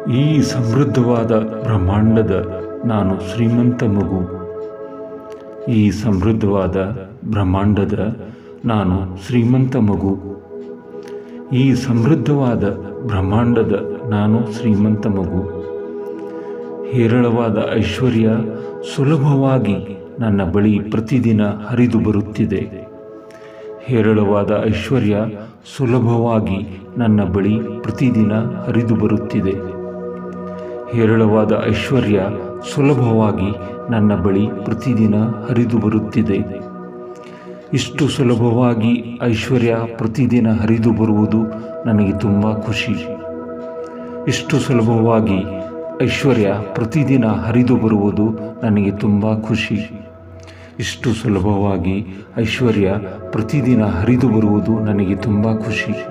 ಈ ಸಮೃದ್ಧವಾದ ಬ್ರಹ್ಮಾಂಡದ ನಾನು ಶ್ರೀಮಂತ ಮಗು. ಈ ಸಮೃದ್ಧವಾದ ಬ್ರಹ್ಮಾಂಡದ ನಾನು ಶ್ರೀಮಂತ ಮಗು. ಈ ಸಮೃದ್ಧವಾದ ಬ್ರಹ್ಮಾಂಡದ ನಾನು ಶ್ರೀಮಂತ ಮಗು. ಹೇರಳವಾದ ಐಶ್ವರ್ಯ ಸುಲಭವಾಗಿ ನನ್ನ ಬಳಿ ಪ್ರತಿದಿನ ಹರಿದು ಬರುತ್ತಿದೆ. ಹೇರಳವಾದ ಐಶ್ವರ್ಯ ಸುಲಭವಾಗಿ ನನ್ನ ಬಳಿ ಪ್ರತಿದಿನ ಹರಿದು ಬರುತ್ತಿದೆ. ಹೇರಳವಾದ ಐಶ್ವರ್ಯ ಸುಲಭವಾಗಿ ನನ್ನ ಬಳಿ ಪ್ರತಿದಿನ ಹರಿದು ಬರುತ್ತಿದೆ. ಇಷ್ಟು ಸುಲಭವಾಗಿ ಐಶ್ವರ್ಯ ಪ್ರತಿದಿನ ಹರಿದು ಬರುವುದು ನನಗೆ ತುಂಬ ಖುಷಿ. ಇಷ್ಟು ಸುಲಭವಾಗಿ ಐಶ್ವರ್ಯ ಪ್ರತಿದಿನ ಹರಿದು ಬರುವುದು ನನಗೆ ತುಂಬ ಖುಷಿ. ಇಷ್ಟು ಸುಲಭವಾಗಿ ಐಶ್ವರ್ಯ ಪ್ರತಿದಿನ ಹರಿದು ಬರುವುದು ನನಗೆ ತುಂಬ ಖುಷಿ.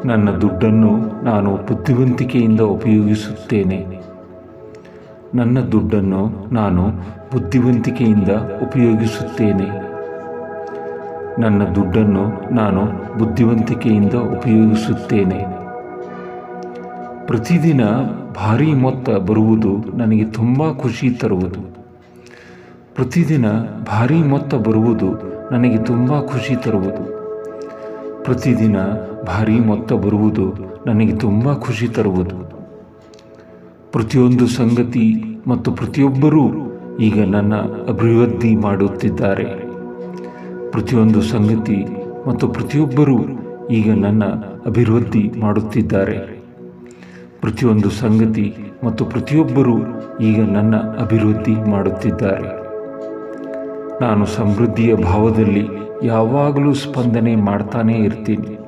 ನನ್ನ ದುಡ್ಡನ್ನು ನಾನು ಬುದ್ಧಿವಂತಿಕೆಯಿಂದ ಉಪಯೋಗಿಸುತ್ತೇನೆ. ನನ್ನ ದುಡ್ಡನ್ನು ನಾನು ಬುದ್ಧಿವಂತಿಕೆಯಿಂದ ಉಪಯೋಗಿಸುತ್ತೇನೆ. ನನ್ನ ದುಡ್ಡನ್ನು ನಾನು ಬುದ್ಧಿವಂತಿಕೆಯಿಂದ ಉಪಯೋಗಿಸುತ್ತೇನೆ. ಪ್ರತಿದಿನ ಭಾರೀ ಮೊತ್ತ ಬರುವುದು ನನಗೆ ತುಂಬ ಖುಷಿ ತರುವುದು. ಪ್ರತಿದಿನ ಭಾರೀ ಮೊತ್ತ ಬರುವುದು ನನಗೆ ತುಂಬ ಖುಷಿ ತರುವುದು. ಪ್ರತಿದಿನ ಭಾರೀ ಮೊತ್ತ ಬರುವುದು ನನಗೆ ತುಂಬ ಖುಷಿ ತರುವುದು. ಪ್ರತಿಯೊಂದು ಸಂಗತಿ ಮತ್ತು ಪ್ರತಿಯೊಬ್ಬರೂ ಈಗ ನನ್ನ ಅಭಿವೃದ್ಧಿ ಮಾಡುತ್ತಿದ್ದಾರೆ. ಪ್ರತಿಯೊಂದು ಸಂಗತಿ ಮತ್ತು ಪ್ರತಿಯೊಬ್ಬರೂ ಈಗ ನನ್ನ ಅಭಿವೃದ್ಧಿ ಮಾಡುತ್ತಿದ್ದಾರೆ. ಪ್ರತಿಯೊಂದು ಸಂಗತಿ ಮತ್ತು ಪ್ರತಿಯೊಬ್ಬರೂ ಈಗ ನನ್ನ ಅಭಿವೃದ್ಧಿ ಮಾಡುತ್ತಿದ್ದಾರೆ. ನಾನು ಸಮೃದ್ಧಿಯ ಭಾವದಲ್ಲಿ ಯಾವಾಗಲೂ ಸ್ಪಂದನೆ ಮಾಡ್ತಾನೇ ಇರ್ತೀನಿ.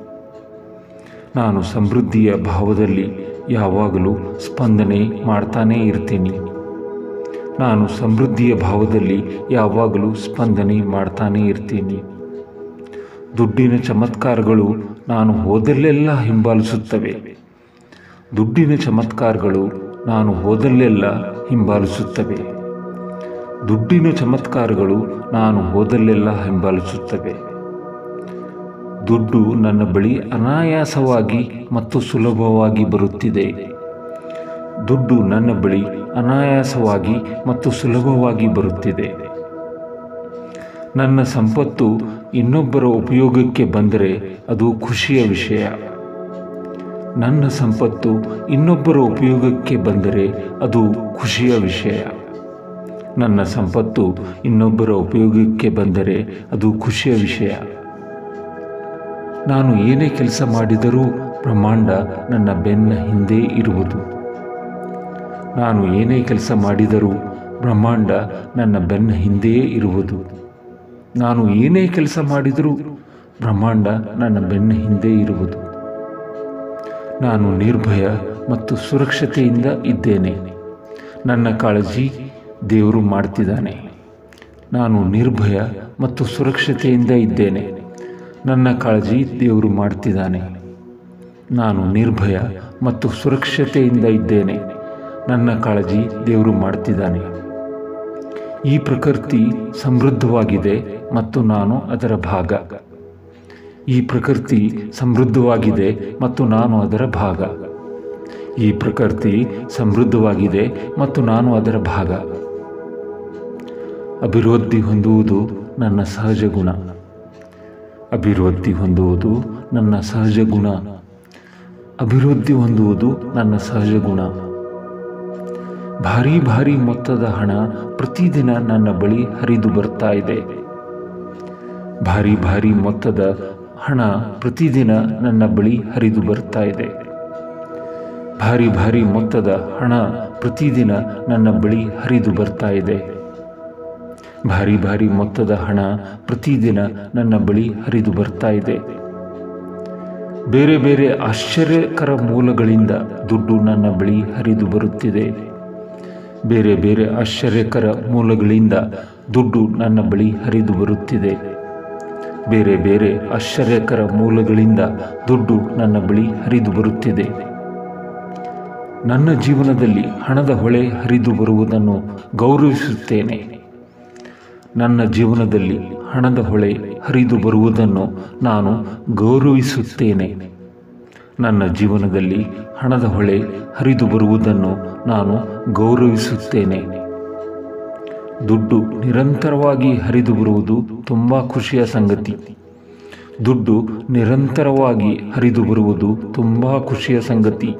ನಾನು ಸಮೃದ್ಧಿಯ ಭಾವದಲ್ಲಿ ಯಾವಾಗಲೂ ಸ್ಪಂದನೆ ಮಾಡ್ತಾನೇ ಇರ್ತೀನಿ. ನಾನು ಸಮೃದ್ಧಿಯ ಭಾವದಲ್ಲಿ ಯಾವಾಗಲೂ ಸ್ಪಂದನೆ ಮಾಡ್ತಾನೇ ಇರ್ತೀನಿ. ದುಡ್ಡಿನ ಚಮತ್ಕಾರಗಳು ನಾನು ಹೋದಲ್ಲೆಲ್ಲ ಹಿಂಬಾಲಿಸುತ್ತವೆ. ದುಡ್ಡಿನ ಚಮತ್ಕಾರಗಳು ನಾನು ಹೋದಲ್ಲೆಲ್ಲ ಹಿಂಬಾಲಿಸುತ್ತವೆ. ದುಡ್ಡಿನ ಚಮತ್ಕಾರಗಳು ನಾನು ಹೋದಲ್ಲೆಲ್ಲ ಹಿಂಬಾಲಿಸುತ್ತವೆ. ದುಡ್ಡು ನನ್ನ ಬಳಿ ಅನಾಯಾಸವಾಗಿ ಮತ್ತು ಸುಲಭವಾಗಿ ಬರುತ್ತಿದೆ. ದುಡ್ಡು ನನ್ನ ಬಳಿ ಅನಾಯಾಸವಾಗಿ ಮತ್ತು ಸುಲಭವಾಗಿ ಬರುತ್ತಿದೆ. ನನ್ನ ಸಂಪತ್ತು ಇನ್ನೊಬ್ಬರ ಉಪಯೋಗಕ್ಕೆ ಬಂದರೆ ಅದು ಖುಷಿಯ ವಿಷಯ. ನನ್ನ ಸಂಪತ್ತು ಇನ್ನೊಬ್ಬರ ಉಪಯೋಗಕ್ಕೆ ಬಂದರೆ ಅದು ಖುಷಿಯ ವಿಷಯ. ನನ್ನ ಸಂಪತ್ತು ಇನ್ನೊಬ್ಬರ ಉಪಯೋಗಕ್ಕೆ ಬಂದರೆ ಅದು ಖುಷಿಯ ವಿಷಯ. ನಾನು ಏನೇ ಕೆಲಸ ಮಾಡಿದರೂ ಬ್ರಹ್ಮಾಂಡ ನನ್ನ ಬೆನ್ನ ಹಿಂದೆ ಇರುವುದು. ನಾನು ಏನೇ ಕೆಲಸ ಮಾಡಿದರೂ ಬ್ರಹ್ಮಾಂಡ ನನ್ನ ಬೆನ್ನ ಹಿಂದೆಯೇ ಇರುವುದು. ನಾನು ಏನೇ ಕೆಲಸ ಮಾಡಿದರೂ ಬ್ರಹ್ಮಾಂಡ ನನ್ನ ಬೆನ್ನ ಹಿಂದೆ ಇರುವುದು. ನಾನು ನಿರ್ಭಯ ಮತ್ತು ಸುರಕ್ಷತೆಯಿಂದ ಇದ್ದೇನೆ. ನನ್ನ ಕಾಳಜಿ ದೇವರು ಮಾಡ್ತಿದ್ದಾನೆ. ನಾನು ನಿರ್ಭಯ ಮತ್ತು ಸುರಕ್ಷತೆಯಿಂದ ಇದ್ದೇನೆ. ನನ್ನ ಕಾಳಜಿ ದೇವರು ಮಾಡ್ತಿದ್ದಾನೆ. ನಾನು ನಿರ್ಭಯ ಮತ್ತು ಸುರಕ್ಷತೆಯಿಂದ ಇದ್ದೇನೆ. ನನ್ನ ಕಾಳಜಿ ದೇವರು ಮಾಡ್ತಿದ್ದಾನೆ. ಈ ಪ್ರಕೃತಿ ಸಮೃದ್ಧವಾಗಿದೆ ಮತ್ತು ನಾನು ಅದರ ಭಾಗ. ಈ ಪ್ರಕೃತಿ ಸಮೃದ್ಧವಾಗಿದೆ ಮತ್ತು ನಾನು ಅದರ ಭಾಗ. ಈ ಪ್ರಕೃತಿ ಸಮೃದ್ಧವಾಗಿದೆ ಮತ್ತು ನಾನು ಅದರ ಭಾಗ. ಅಭಿವೃದ್ಧಿ ಹೊಂದುವುದು ನನ್ನ ಸಹಜ ಗುಣ. ಅಭಿವೃದ್ಧಿ ಹೊಂದುವುದು ನನ್ನ ಸಹಜ ಗುಣ. ಅಭಿವೃದ್ಧಿ ಹೊಂದುವುದು ನನ್ನ ಸಹಜ ಗುಣ. ಭಾರೀ ಭಾರೀ ಮೊತ್ತದ ಹಣ ಪ್ರತಿದಿನ ನನ್ನ ಬಳಿ ಹರಿದು ಬರ್ತಾ ಇದೆ. ಭಾರೀ ಭಾರೀ ಮೊತ್ತದ ಹಣ ಪ್ರತಿದಿನ ನನ್ನ ಬಳಿ ಹರಿದು ಬರ್ತಾ ಇದೆ. ಭಾರೀ ಭಾರೀ ಮೊತ್ತದ ಹಣ ಪ್ರತಿದಿನ ನನ್ನ ಬಳಿ ಹರಿದು ಬರ್ತಾ ಇದೆ. ಭಾರೀ ಭಾರೀ ಮೊತ್ತದ ಹಣ ಪ್ರತಿದಿನ ನನ್ನ ಬಳಿ ಹರಿದು ಬರ್ತಾ ಇದೆ. ಬೇರೆ ಬೇರೆ ಆಶ್ಚರ್ಯಕರ ಮೂಲಗಳಿಂದ ದುಡ್ಡು ನನ್ನ ಬಳಿ ಹರಿದು ಬರುತ್ತಿದೆ. ಬೇರೆ ಬೇರೆ ಆಶ್ಚರ್ಯಕರ ಮೂಲಗಳಿಂದ ದುಡ್ಡು ನನ್ನ ಬಳಿ ಹರಿದು ಬರುತ್ತಿದೆ. ಬೇರೆ ಬೇರೆ ಆಶ್ಚರ್ಯಕರ ಮೂಲಗಳಿಂದ ದುಡ್ಡು ನನ್ನ ಬಳಿ ಹರಿದು ಬರುತ್ತಿದೆ. ನನ್ನ ಜೀವನದಲ್ಲಿ ಹಣದ ಹೊಳೆ ಹರಿದು ಬರುವುದನ್ನು ಗೌರವಿಸುತ್ತೇನೆ. ನನ್ನ ಜೀವನದಲ್ಲಿ ಹಣದ ಹೊಳೆ ಹರಿದು ಬರುವುದನ್ನು ನಾನು ಗೌರವಿಸುತ್ತೇನೆ. ನನ್ನ ಜೀವನದಲ್ಲಿ ಹಣದ ಹೊಳೆ ಹರಿದು ಬರುವುದನ್ನು ನಾನು ಗೌರವಿಸುತ್ತೇನೆ. ದುಡ್ಡು ನಿರಂತರವಾಗಿ ಹರಿದು ಬರುವುದು ತುಂಬ ಖುಷಿಯ ಸಂಗತಿ. ದುಡ್ಡು ನಿರಂತರವಾಗಿ ಹರಿದು ಬರುವುದು ತುಂಬ ಖುಷಿಯ ಸಂಗತಿ.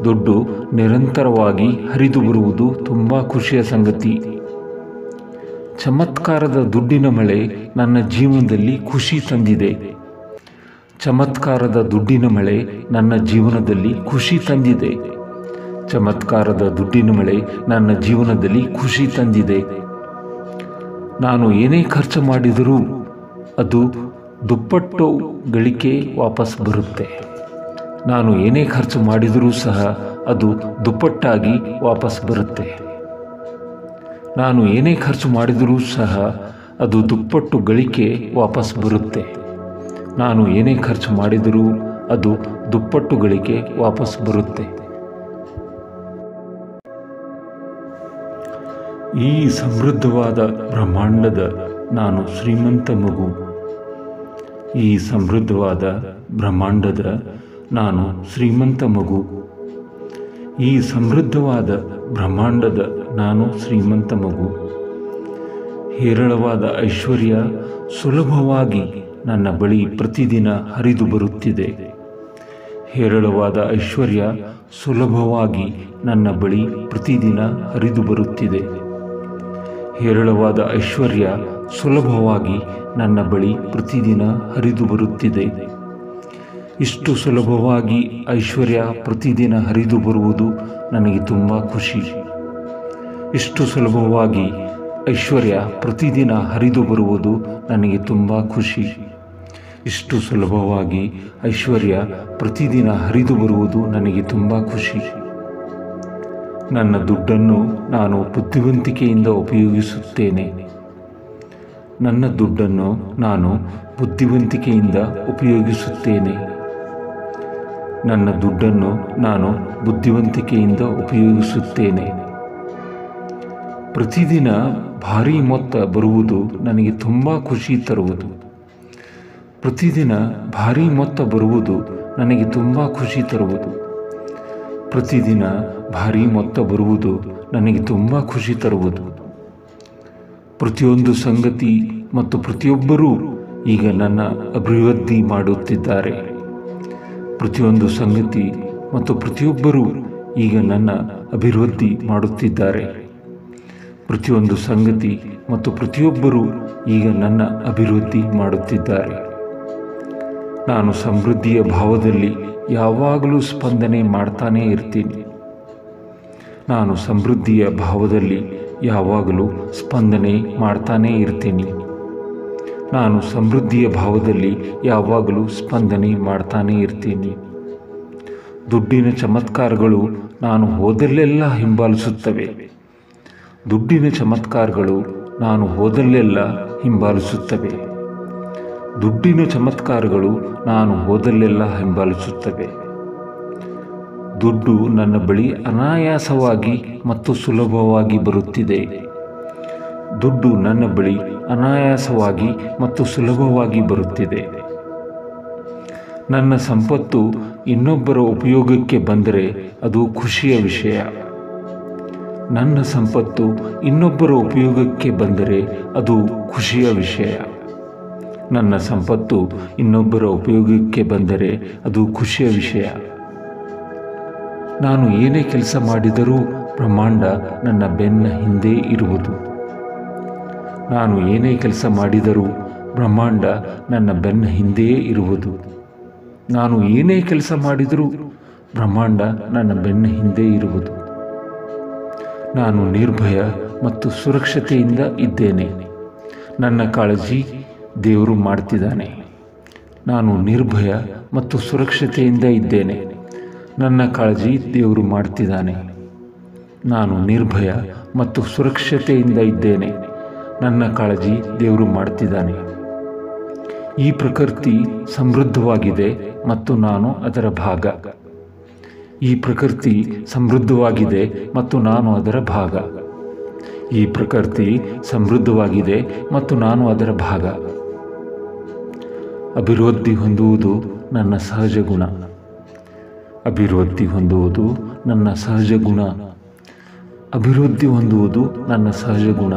ದುಡ್ಡು ನಿರಂತರವಾಗಿ ಹರಿದು ಬರುವುದು ತುಂಬ ಖುಷಿಯ ಸಂಗತಿ. ಚಮತ್ಕಾರದ ದುಡ್ಡಿನ ಮಳೆ ನನ್ನ ಜೀವನದಲ್ಲಿ ಖುಷಿ ತಂದಿದೆ. ಚಮತ್ಕಾರದ ದುಡ್ಡಿನ ಮಳೆ ನನ್ನ ಜೀವನದಲ್ಲಿ ಖುಷಿ ತಂದಿದೆ. ಚಮತ್ಕಾರದ ದುಡ್ಡಿನ ಮಳೆ ನನ್ನ ಜೀವನದಲ್ಲಿ ಖುಷಿ ತಂದಿದೆ. ನಾನು ಏನೇ ಖರ್ಚು ಮಾಡಿದರೂ ಅದು ದುಪ್ಪಟ್ಟು ಗಳಿಕೆ ವಾಪಸ್ ಬರುತ್ತೆ. ನಾನು ಏನೇ ಖರ್ಚು ಮಾಡಿದರೂ ಸಹ ಅದು ದುಪ್ಪಟ್ಟಾಗಿ ವಾಪಸ್ ಬರುತ್ತೆ. ನಾನು ಏನೇ ಖರ್ಚು ಮಾಡಿದರೂ ಸಹ ಅದು ದುಪ್ಪಟ್ಟು ಗಳಿಕೆ ವಾಪಸ್ ಬರುತ್ತೆ. ನಾನು ಏನೇ ಖರ್ಚು ಮಾಡಿದರೂ ಅದು ದುಪ್ಪಟ್ಟು ಗಳಿಕೆ ವಾಪಸ್ ಬರುತ್ತೆ. ಈ ಸಮೃದ್ಧವಾದ ಬ್ರಹ್ಮಾಂಡದ ನಾನು ಶ್ರೀಮಂತ ಮಗು. ಈ ಸಮೃದ್ಧವಾದ ಬ್ರಹ್ಮಾಂಡದ ನಾನು ಶ್ರೀಮಂತ ಮಗು. ಈ ಸಮೃದ್ಧವಾದ ಬ್ರಹ್ಮಾಂಡದ ನಾನು ಶ್ರೀಮಂತ ಮಗು. ಹೇರಳವಾದ ಐಶ್ವರ್ಯ ಸುಲಭವಾಗಿ ನನ್ನ ಬಳಿ ಪ್ರತಿದಿನ ಹರಿದು ಬರುತ್ತಿದೆ. ಹೇರಳವಾದ ಐಶ್ವರ್ಯ ಸುಲಭವಾಗಿ ನನ್ನ ಬಳಿ ಪ್ರತಿದಿನ ಹರಿದು ಬರುತ್ತಿದೆ. ಹೇರಳವಾದ ಐಶ್ವರ್ಯ ಸುಲಭವಾಗಿ ನನ್ನ ಬಳಿ ಪ್ರತಿದಿನ ಹರಿದು ಬರುತ್ತಿದೆ. ಇಷ್ಟು ಸುಲಭವಾಗಿ ಐಶ್ವರ್ಯ ಪ್ರತಿದಿನ ಹರಿದು ಬರುವುದು ನನಗೆ ತುಂಬ ಖುಷಿ. ಇಷ್ಟು ಸುಲಭವಾಗಿ ಐಶ್ವರ್ಯ ಪ್ರತಿದಿನ ಹರಿದು ಬರುವುದು ನನಗೆ ತುಂಬ ಖುಷಿ. ಇಷ್ಟು ಸುಲಭವಾಗಿ ಐಶ್ವರ್ಯ ಪ್ರತಿದಿನ ಹರಿದು ಬರುವುದು ನನಗೆ ತುಂಬ ಖುಷಿ. ನನ್ನ ದುಡ್ಡನ್ನು ನಾನು ಬುದ್ಧಿವಂತಿಕೆಯಿಂದ ಉಪಯೋಗಿಸುತ್ತೇನೆ. ನನ್ನ ದುಡ್ಡನ್ನು ನಾನು ಬುದ್ಧಿವಂತಿಕೆಯಿಂದ ಉಪಯೋಗಿಸುತ್ತೇನೆ. ನನ್ನ ದುಡ್ಡನ್ನು ನಾನು ಬುದ್ಧಿವಂತಿಕೆಯಿಂದ ಉಪಯೋಗಿಸುತ್ತೇನೆ. ಪ್ರತಿದಿನ ಭಾರೀ ಮೊತ್ತ ಬರುವುದು ನನಗೆ ತುಂಬ ಖುಷಿ ತರುವುದು. ಪ್ರತಿದಿನ ಭಾರೀ ಮೊತ್ತ ಬರುವುದು ನನಗೆ ತುಂಬ ಖುಷಿ ತರುವುದು. ಪ್ರತಿದಿನ ಭಾರೀ ಮೊತ್ತ ಬರುವುದು ನನಗೆ ತುಂಬ ಖುಷಿ ತರುವುದು. ಪ್ರತಿಯೊಂದು ಸಂಗತಿ ಮತ್ತು ಪ್ರತಿಯೊಬ್ಬರೂ ಈಗ ನನ್ನ ಅಭಿವೃದ್ಧಿ ಮಾಡುತ್ತಿದ್ದಾರೆ. ಪ್ರತಿಯೊಂದು ಸಂಗತಿ ಮತ್ತು ಪ್ರತಿಯೊಬ್ಬರೂ ಈಗ ನನ್ನ ಅಭಿವೃದ್ಧಿ ಮಾಡುತ್ತಿದ್ದಾರೆ. ಪ್ರತಿಯೊಂದು ಸಂಗತಿ ಮತ್ತು ಪ್ರತಿಯೊಬ್ಬರೂ ಈಗ ನನ್ನ ಅಭಿವೃದ್ಧಿ ಮಾಡುತ್ತಿದ್ದಾರೆ. ನಾನು ಸಮೃದ್ಧಿಯ ಭಾವದಲ್ಲಿ ಯಾವಾಗಲೂ ಸ್ಪಂದನೆ ಮಾಡ್ತಾನೇ ಇರ್ತೀನಿ. ನಾನು ಸಮೃದ್ಧಿಯ ಭಾವದಲ್ಲಿ ಯಾವಾಗಲೂ ಸ್ಪಂದನೆ ಮಾಡ್ತಾನೇ ಇರ್ತೀನಿ. ನಾನು ಸಮೃದ್ಧಿಯ ಭಾವದಲ್ಲಿ ಯಾವಾಗಲೂ ಸ್ಪಂದನೆ ಮಾಡ್ತಾನೇ ಇರ್ತೀನಿ. ದುಡ್ಡಿನ ಚಮತ್ಕಾರಗಳು ನಾನು ಹೋದಲ್ಲೆಲ್ಲ ಹಿಂಬಾಲಿಸುತ್ತವೆ. ದುಡ್ಡಿನ ಚಮತ್ಕಾರಗಳು ನಾನು ಹೋದಲ್ಲೆಲ್ಲ ಹಿಂಬಾಲಿಸುತ್ತವೆ. ದುಡ್ಡಿನ ಚಮತ್ಕಾರಗಳು ನಾನು ಹೋದಲ್ಲೆಲ್ಲ ಹಿಂಬಾಲಿಸುತ್ತವೆ. ದುಡ್ಡು ನನ್ನ ಬಳಿ ಅನಾಯಾಸವಾಗಿ ಮತ್ತು ಸುಲಭವಾಗಿ ಬರುತ್ತಿದೆ. ದುಡ್ಡು ನನ್ನ ಬಳಿ ಅನಾಯಾಸವಾಗಿ ಮತ್ತು ಸುಲಭವಾಗಿ ಬರುತ್ತಿದೆ. ನನ್ನ ಸಂಪತ್ತು ಇನ್ನೊಬ್ಬರ ಉಪಯೋಗಕ್ಕೆ ಬಂದರೆ ಅದು ಖುಷಿಯ ವಿಷಯ. ನನ್ನ ಸಂಪತ್ತು ಇನ್ನೊಬ್ಬರ ಉಪಯೋಗಕ್ಕೆ ಬಂದರೆ ಅದು ಖುಷಿಯ ವಿಷಯ. ನನ್ನ ಸಂಪತ್ತು ಇನ್ನೊಬ್ಬರ ಉಪಯೋಗಕ್ಕೆ ಬಂದರೆ ಅದು ಖುಷಿಯ ವಿಷಯ. ನಾನು ಏನೇ ಕೆಲಸ ಮಾಡಿದರೂ ಬ್ರಹ್ಮಾಂಡ ನನ್ನ ಬೆನ್ನ ಹಿಂದೆ ಇರುವುದು. ನಾನು ಏನೇ ಕೆಲಸ ಮಾಡಿದರೂ ಬ್ರಹ್ಮಾಂಡ ನನ್ನ ಬೆನ್ನ ಹಿಂದೆಯೇ ಇರುವುದು. ನಾನು ಏನೇ ಕೆಲಸ ಮಾಡಿದರೂ ಬ್ರಹ್ಮಾಂಡ ನನ್ನ ಬೆನ್ನ ಹಿಂದೆ ಇರುವುದು. ನಾನು ನಿರ್ಭಯ ಮತ್ತು ಸುರಕ್ಷತೆಯಿಂದ ಇದ್ದೇನೆ. ನನ್ನ ಕಾಳಜಿ ದೇವರು ಮಾಡ್ತಿದ್ದಾನೆ. ನಾನು ನಿರ್ಭಯ ಮತ್ತು ಸುರಕ್ಷತೆಯಿಂದ ಇದ್ದೇನೆ. ನನ್ನ ಕಾಳಜಿ ದೇವರು ಮಾಡ್ತಿದ್ದಾನೆ. ನಾನು ನಿರ್ಭಯ ಮತ್ತು ಸುರಕ್ಷತೆಯಿಂದ ಇದ್ದೇನೆ. ನನ್ನ ಕಾಳಜಿ ದೇವರು ಮಾಡ್ತಿದ್ದಾನೆ. ಈ ಪ್ರಕೃತಿ ಸಮೃದ್ಧವಾಗಿದೆ ಮತ್ತು ನಾನು ಅದರ ಭಾಗ. ಈ ಪ್ರಕೃತಿ ಸಮೃದ್ಧವಾಗಿದೆ ಮತ್ತು ನಾನು ಅದರ ಭಾಗ. ಈ ಪ್ರಕೃತಿ ಸಮೃದ್ಧವಾಗಿದೆ ಮತ್ತು ನಾನು ಅದರ ಭಾಗ. ಅಭಿವೃದ್ಧಿ ಹೊಂದುವುದು ನನ್ನ ಸಹಜ ಗುಣ. ಅಭಿವೃದ್ಧಿ ಹೊಂದುವುದು ನನ್ನ ಸಹಜ ಗುಣ. ಅಭಿವೃದ್ಧಿ ಹೊಂದುವುದು ನನ್ನ ಸಹಜ ಗುಣ.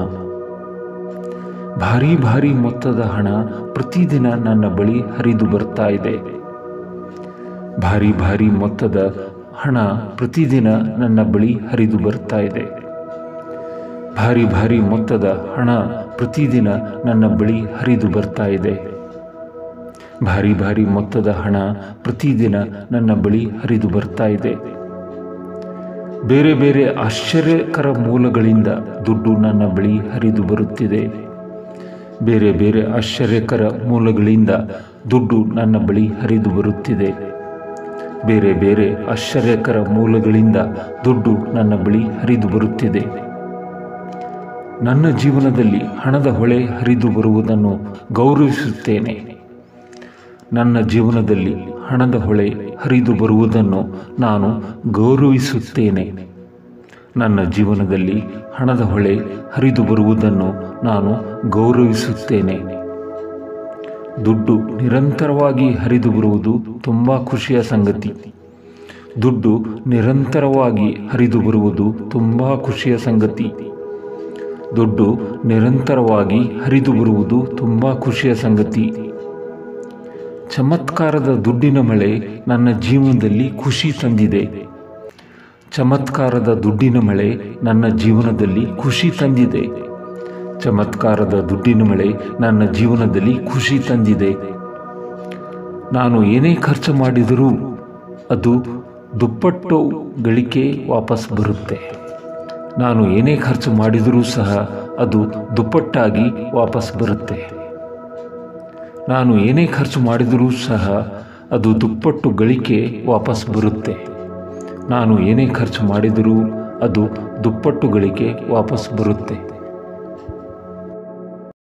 ಭಾರಿ ಭಾರಿ ಮೊತ್ತದ ಹಣ ಪ್ರತಿದಿನ ನನ್ನ ಬಳಿ ಹರಿದು ಬರ್ತಾ ಇದೆ. ಭಾರಿ ಭಾರಿ ಮೊತ್ತದ ಹಣ ಪ್ರತಿದಿನ ನನ್ನ ಬಳಿ ಹರಿದು ಬರ್ತಾ ಇದೆ. ಭಾರಿ ಭಾರಿ ಮೊತ್ತದ ಹಣ ಪ್ರತಿದಿನ ನನ್ನ ಬಳಿ ಹರಿದು ಬರ್ತಾ ಇದೆ. ಭಾರಿ ಭಾರಿ ಮೊತ್ತದ ಹಣ ಪ್ರತಿದಿನ ನನ್ನ ಬಳಿ ಹರಿದು ಬರ್ತಾ ಇದೆ. ಬೇರೆ ಬೇರೆ ಆಶ್ಚರ್ಯಕರ ಮೂಲಗಳಿಂದ ದುಡ್ಡು ನನ್ನ ಬಳಿ ಹರಿದು ಬರುತ್ತಿದೆ. ಬೇರೆ ಬೇರೆ ಆಶ್ಚರ್ಯಕರ ಮೂಲಗಳಿಂದ ದುಡ್ಡು ನನ್ನ ಬಳಿ ಹರಿದು ಬರುತ್ತಿದೆ. ಬೇರೆ ಬೇರೆ ಆಶ್ಚರ್ಯಕರ ಮೂಲಗಳಿಂದ ದುಡ್ಡು ನನ್ನ ಬಳಿ ಹರಿದು ಬರುತ್ತಿದೆ. ನನ್ನ ಜೀವನದಲ್ಲಿ ಹಣದ ಹೊಳೆ ಹರಿದು ಬರುವುದನ್ನು ಗೌರವಿಸುತ್ತೇನೆ. ನನ್ನ ಜೀವನದಲ್ಲಿ ಹಣದ ಹೊಳೆ ಹರಿದು ಬರುವುದನ್ನು ನಾನು ಗೌರವಿಸುತ್ತೇನೆ. ನನ್ನ ಜೀವನದಲ್ಲಿ ಹಣದ ಹೊಳೆ ಹರಿದು ಬರುವುದನ್ನು ನಾನು ಗೌರವಿಸುತ್ತೇನೆ. ದುಡ್ಡು ನಿರಂತರವಾಗಿ ಹರಿದು ಬರುವುದು ತುಂಬ ಖುಷಿಯ ಸಂಗತಿ. ದುಡ್ಡು ನಿರಂತರವಾಗಿ ಹರಿದು ಬರುವುದು ತುಂಬ ಖುಷಿಯ ಸಂಗತಿ. ದುಡ್ಡು ನಿರಂತರವಾಗಿ ಹರಿದು ಬರುವುದು ತುಂಬ ಖುಷಿಯ ಸಂಗತಿ. ಚಮತ್ಕಾರದ ದುಡ್ಡಿನ ಮಳೆ ನನ್ನ ಜೀವನದಲ್ಲಿ ಖುಷಿ ತಂದಿದೆ. ಚಮತ್ಕಾರದ ದುಡ್ಡಿನ ಮಳೆ ನನ್ನ ಜೀವನದಲ್ಲಿ ಖುಷಿ ತಂದಿದೆ. ಚಮತ್ಕಾರದ ದುಡ್ಡಿನ ಮಳೆ ನನ್ನ ಜೀವನದಲ್ಲಿ ಖುಷಿ ತಂದಿದೆ. ನಾನು ಏನೇ ಖರ್ಚು ಮಾಡಿದರೂ ಅದು ದುಪ್ಪಟ್ಟು ಗಳಿಕೆ ವಾಪಸ್ ಬರುತ್ತೆ. ನಾನು ಏನೇ ಖರ್ಚು ಮಾಡಿದರೂ ಸಹ ಅದು ದುಪ್ಪಟ್ಟಾಗಿ ವಾಪಸ್ ಬರುತ್ತೆ. ನಾನು ಏನೇ ಖರ್ಚು ಮಾಡಿದರೂ ಸಹ ಅದು ದುಪ್ಪಟ್ಟು ಗಳಿಕೆ ವಾಪಸ್ ಬರುತ್ತೆ. ನಾನು ಏನೇ ಖರ್ಚು ಮಾಡಿದರೂ ಅದು ದುಪ್ಪಟ್ಟು ಗಳಿಕೆ ವಾಪಸ್ ಬರುತ್ತೆ.